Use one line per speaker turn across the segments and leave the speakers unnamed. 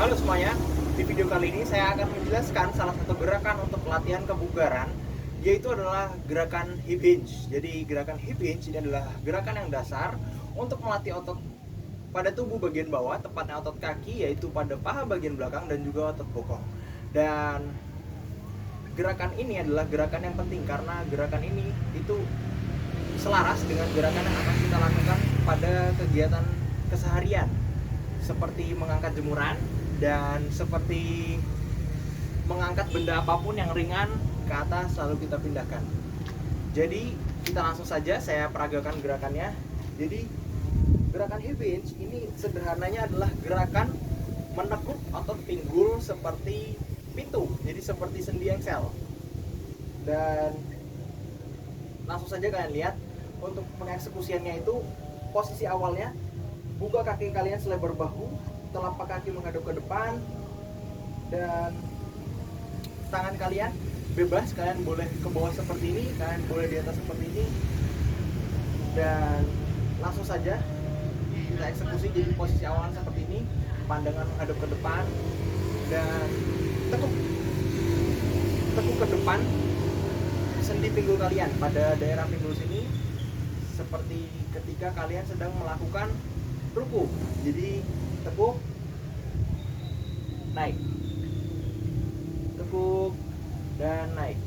Halo semuanya, di video kali ini saya akan menjelaskan salah satu gerakan untuk latihan kebugaran, yaitu adalah gerakan hip hinge. Jadi gerakan hip hinge ini adalah gerakan yang dasar untuk melatih otot pada tubuh bagian bawah, tepatnya otot kaki, yaitu pada paha bagian belakang dan juga otot bokong. Dan gerakan ini adalah gerakan yang penting karena gerakan ini itu selaras dengan gerakan yang akan kita lakukan pada kegiatan keseharian, seperti mengangkat jemuran dan seperti mengangkat benda apapun yang ringan ke atas lalu kita pindahkan. Jadi kita langsung saja saya peragakan gerakannya. Jadi gerakan hip hinge ini sederhananya adalah gerakan menekuk otot pinggul seperti pintu, jadi seperti sendi engsel. Dan langsung saja kalian lihat untuk pengeksekusiannya itu posisi awalnya buka kaki kalian selebar bahu, telapak kaki menghadap ke depan, dan tangan kalian bebas, kalian boleh ke bawah seperti ini, kalian boleh di atas seperti ini. Dan langsung saja kita eksekusi. Jadi posisi awalnya seperti ini, pandangan menghadap ke depan, dan tekuk ke depan sendi pinggul kalian pada daerah pinggul sini, seperti ketika kalian sedang melakukan ruku. Jadi tekuk, naik, tekuk, dan naik.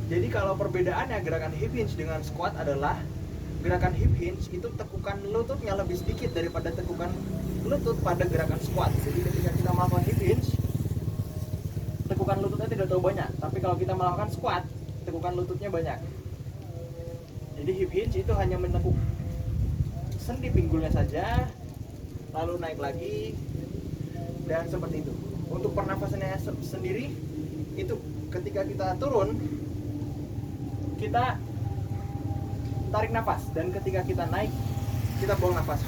Jadi kalau perbedaannya gerakan hip hinge dengan squat adalah gerakan hip hinge itu tekukan lututnya lebih sedikit daripada tekukan lutut pada gerakan squat. Jadi ketika kita melakukan hip hinge, tekukan lututnya tidak terlalu banyak, tapi kalau kita melakukan squat, tekukan lututnya banyak. Jadi hip hinge itu hanya menekuk sendi pinggulnya saja, lalu naik lagi, dan seperti itu. Untuk pernafasannya sendiri, itu ketika kita turun, kita tarik nafas, dan ketika kita naik, kita buang nafas.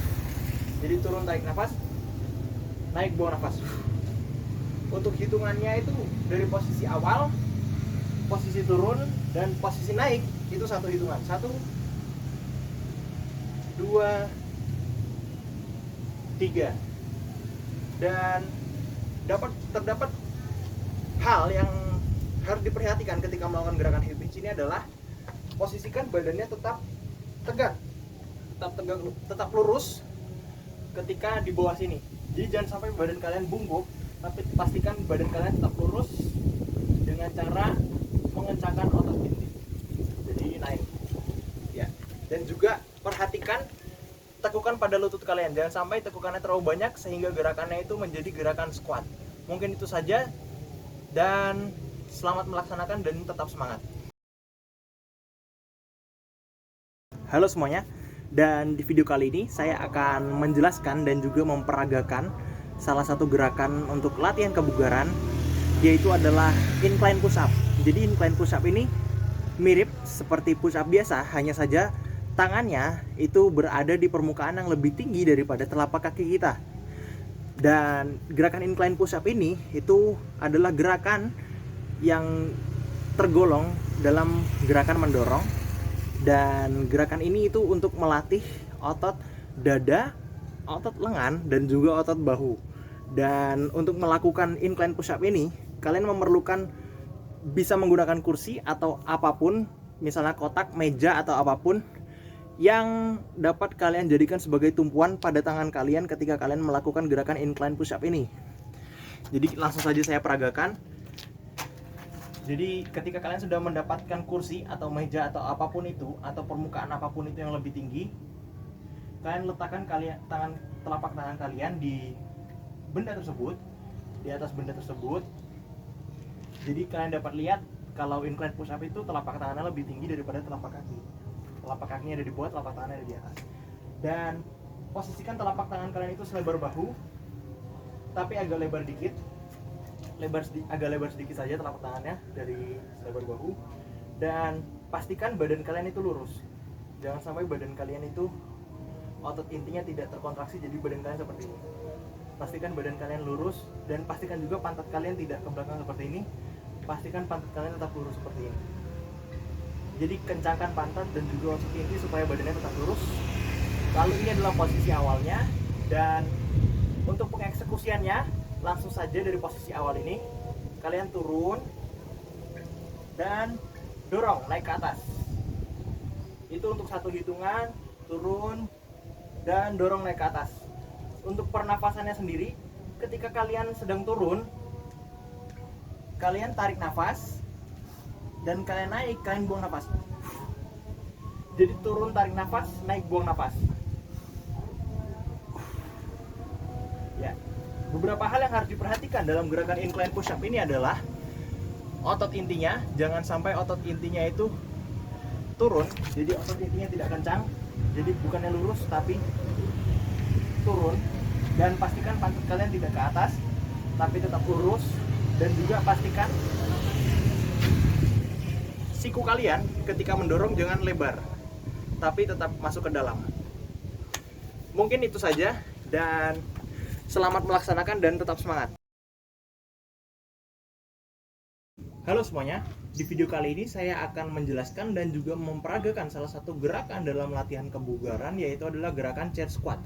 Jadi turun tarik nafas, naik buang nafas. Untuk hitungannya itu dari posisi awal, posisi turun, dan posisi naik itu satu hitungan. 1, 2, 3. Dan terdapat hal yang harus diperhatikan ketika melakukan gerakan hip hinge ini adalah posisikan badannya tetap tegak, tetap lurus ketika di bawah sini. Jadi jangan sampai badan kalian bungkuk, tapi pastikan badan kalian tetap lurus dengan cara mengencangkan otot inti. Jadi naik, ya. Dan juga perhatikan tekukan pada lutut kalian, jangan sampai tekukannya terlalu banyak sehingga gerakannya itu menjadi gerakan squat. Mungkin itu saja, dan selamat melaksanakan dan tetap semangat. Halo semuanya, dan di video kali ini saya akan menjelaskan dan juga memperagakan salah satu gerakan untuk latihan kebugaran, yaitu adalah incline push up. Jadi incline push up ini mirip seperti push up biasa, hanya saja tangannya itu berada di permukaan yang lebih tinggi daripada telapak kaki kita. Dan gerakan incline push up ini itu adalah gerakan yang tergolong dalam gerakan mendorong. Dan gerakan ini itu untuk melatih otot dada, otot lengan, dan juga otot bahu. Dan untuk melakukan incline push up ini, kalian memerlukan bisa menggunakan kursi atau apapun, misalnya kotak, meja, atau apapun yang dapat kalian jadikan sebagai tumpuan pada tangan kalian ketika kalian melakukan gerakan incline push up ini. Jadi langsung saja saya peragakan. Jadi ketika kalian sudah mendapatkan kursi atau meja atau apapun itu, atau permukaan apapun itu yang lebih tinggi, kalian letakkan telapak tangan kalian di benda tersebut, di atas benda tersebut. Jadi kalian dapat lihat kalau incline push up itu telapak tangannya lebih tinggi daripada telapak kaki. Telapak kakinya ada di bawah, telapak tangannya ada di atas. Dan posisikan telapak tangan kalian itu selebar bahu, tapi agak lebar dikit. Agak lebar sedikit saja telapak tangannya dari selebar bahu. Dan pastikan badan kalian itu lurus. Jangan sampai badan kalian itu otot intinya tidak terkontraksi, jadi badan kalian seperti ini. Pastikan badan kalian lurus, dan pastikan juga pantat kalian tidak ke belakang seperti ini. Pastikan pantat kalian tetap lurus seperti ini. Jadi kencangkan pantat dan juga otot inti supaya badannya tetap lurus. Lalu ini adalah posisi awalnya, dan untuk pengeksekusiannya langsung saja dari posisi awal ini kalian turun dan dorong naik ke atas. Itu untuk satu hitungan, turun dan dorong naik ke atas. Untuk pernafasannya sendiri, ketika kalian sedang turun, kalian tarik nafas, dan kalian naik, kalian buang nafas. Jadi turun, tarik nafas, naik, buang nafas. Ya. Beberapa hal yang harus diperhatikan dalam gerakan incline push up ini adalah otot intinya, jangan sampai otot intinya itu turun. Jadi otot intinya tidak kencang, jadi bukannya lurus tapi turun. Dan pastikan pantat kalian tidak ke atas tapi tetap lurus, dan juga pastikan siku kalian ketika mendorong jangan lebar tapi tetap masuk ke dalam. Mungkin itu saja, dan selamat melaksanakan dan tetap semangat. Halo semuanya, di video kali ini saya akan menjelaskan dan juga memperagakan salah satu gerakan dalam latihan kebugaran, yaitu adalah gerakan chair squat.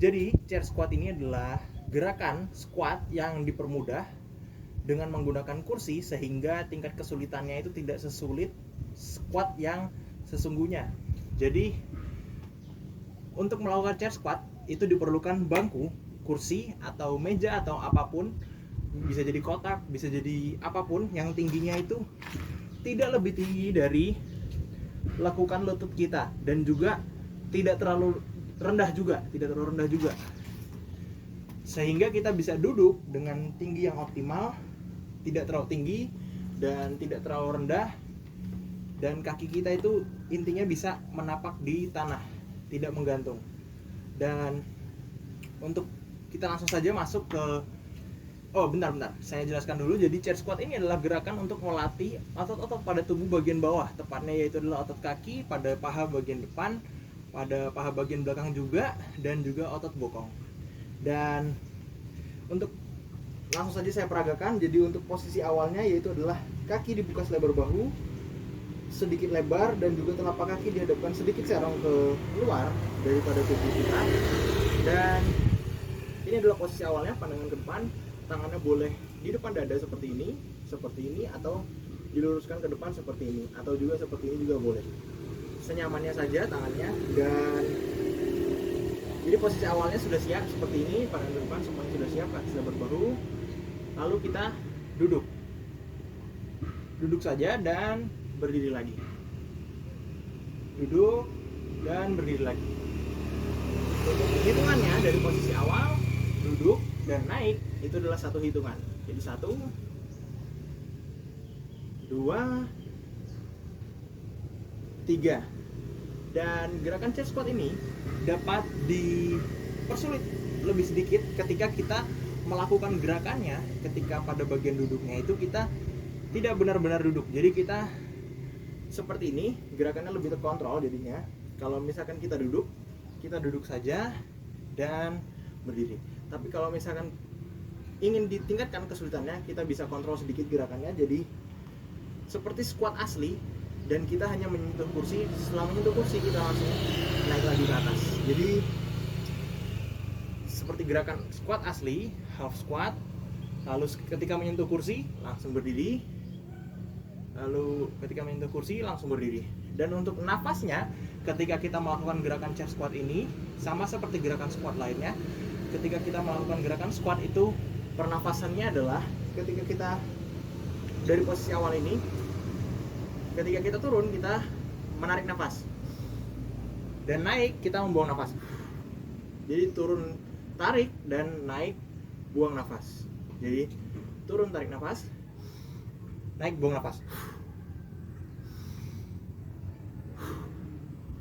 Jadi chair squat ini adalah gerakan squat yang dipermudah dengan menggunakan kursi, sehingga tingkat kesulitannya itu tidak sesulit squat yang sesungguhnya. Jadi untuk melakukan chair squat itu diperlukan bangku, kursi, atau meja, atau apapun. Bisa jadi kotak, bisa jadi apapun yang tingginya itu tidak lebih tinggi dari lekukan lutut kita, dan juga tidak terlalu rendah juga, sehingga kita bisa duduk dengan tinggi yang optimal, tidak terlalu tinggi dan tidak terlalu rendah, dan kaki kita itu intinya bisa menapak di tanah, tidak menggantung. Dan untuk kita langsung saja masuk ke bentar, saya jelaskan dulu. Jadi chair squat ini adalah gerakan untuk melatih otot-otot pada tubuh bagian bawah, tepatnya yaitu adalah otot kaki pada paha bagian depan, pada paha bagian belakang juga, dan juga otot bokong. Dan untuk langsung saja saya peragakan. Jadi untuk posisi awalnya yaitu adalah kaki dibuka selebar bahu, sedikit lebar, dan juga telapak kaki dihadapkan sedikit serong ke luar daripada tubuh kita. Dan ini adalah posisi awalnya, pandangan ke depan, tangannya boleh di depan dada seperti ini, atau diluruskan ke depan seperti ini, atau juga seperti ini juga boleh. Senyamannya saja tangannya. Dan jadi posisi awalnya sudah siap seperti ini, pandangan ke depan semuanya sudah siap, kaki selebar bahu. Lalu kita duduk saja dan berdiri lagi, duduk dan berdiri lagi. Untuk hitungannya dari posisi awal, duduk dan naik, itu adalah satu hitungan. Jadi 1, 2, 3. Dan gerakan chair squat ini dapat dipersulit lebih sedikit ketika kita melakukan gerakannya ketika pada bagian duduknya itu kita tidak benar-benar duduk. Jadi kita seperti ini, gerakannya lebih terkontrol jadinya. Kalau misalkan kita duduk saja dan berdiri. Tapi kalau misalkan ingin ditingkatkan kesulitannya, kita bisa kontrol sedikit gerakannya. Jadi seperti squat asli, dan kita hanya menyentuh kursi. Setelah menyentuh kursi kita langsung naik lagi ke atas. Jadi seperti gerakan squat asli, half squat. Lalu ketika menyentuh kursi langsung berdiri, lalu ketika menyentuh kursi langsung berdiri. Dan untuk nafasnya, ketika kita melakukan gerakan chair squat ini sama seperti gerakan squat lainnya. Ketika kita melakukan gerakan squat itu, pernafasannya adalah ketika kita dari posisi awal ini, ketika kita turun kita menarik nafas, dan naik kita membuang nafas. Jadi turun tarik dan naik buang nafas. Jadi turun tarik nafas, naik buang nafas.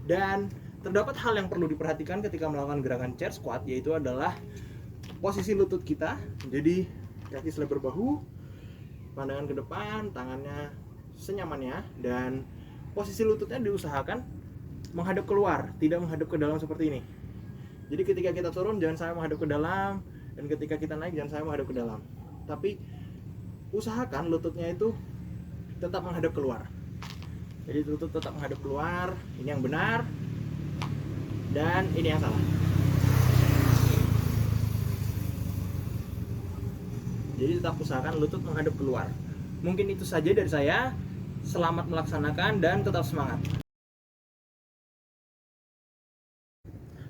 Dan terdapat hal yang perlu diperhatikan ketika melakukan gerakan chair squat, yaitu adalah posisi lutut kita. Jadi kaki selebar bahu, pandangan ke depan, tangannya senyamannya, dan posisi lututnya diusahakan menghadap keluar, tidak menghadap ke dalam seperti ini. Jadi ketika kita turun jangan sampai menghadap ke dalam, dan ketika kita naik jangan sampai menghadap ke dalam. Tapi usahakan lututnya itu tetap menghadap keluar. Jadi lutut tetap menghadap keluar. Ini yang benar, dan ini yang salah. Jadi tetap usahakan lutut menghadap keluar. Mungkin itu saja dari saya. Selamat melaksanakan dan tetap semangat.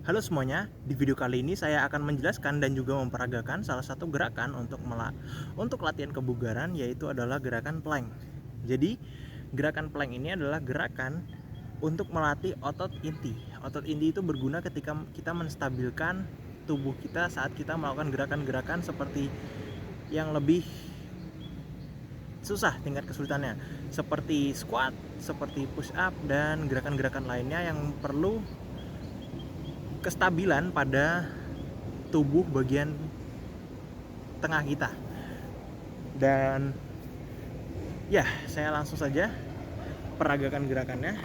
Halo semuanya, di video kali ini saya akan menjelaskan dan juga memperagakan salah satu gerakan untuk latihan kebugaran, yaitu adalah gerakan plank. Jadi gerakan plank ini adalah gerakan untuk melatih otot inti. Otot inti itu berguna ketika kita menstabilkan tubuh kita saat kita melakukan gerakan-gerakan seperti yang lebih susah tingkat kesulitannya, seperti squat, seperti push up, dan gerakan-gerakan lainnya yang perlu kestabilan pada tubuh bagian tengah kita. Dan ya, saya langsung saja peragakan gerakannya.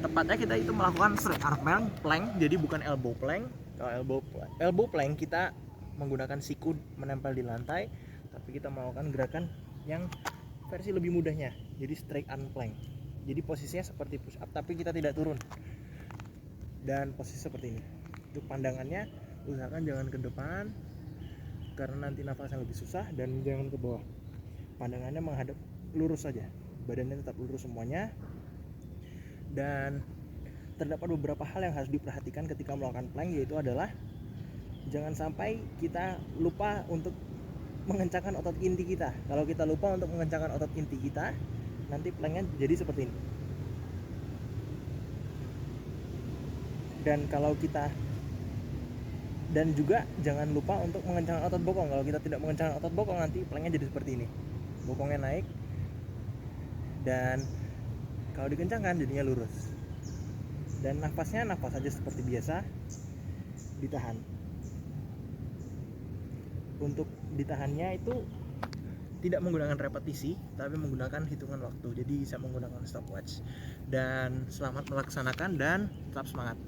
Tepatnya kita itu melakukan straight arm plank, jadi bukan elbow plank. Kalau elbow plank kita menggunakan siku menempel di lantai, tapi kita melakukan gerakan yang versi lebih mudahnya, jadi straight arm plank. Jadi posisinya seperti push up tapi kita tidak turun, dan posisi seperti ini. Untuk pandangannya usahakan jangan ke depan karena nanti nafasnya lebih susah, dan jangan ke bawah. Pandangannya menghadap lurus saja, badannya tetap lurus semuanya. Dan terdapat beberapa hal yang harus diperhatikan ketika melakukan plank, yaitu adalah jangan sampai kita lupa untuk mengencangkan otot inti kita. Kalau kita lupa untuk mengencangkan otot inti kita, nanti planknya jadi seperti ini. Dan juga jangan lupa untuk mengencangkan otot bokong. Kalau kita tidak mengencangkan otot bokong, nanti planknya jadi seperti ini. Bokongnya naik, dan kalau dikencangkan jadinya lurus. Dan nafasnya nafas saja seperti biasa, ditahan. Untuk ditahannya itu tidak menggunakan repetisi, tapi menggunakan hitungan waktu. Jadi bisa menggunakan stopwatch. Dan selamat melaksanakan dan tetap semangat.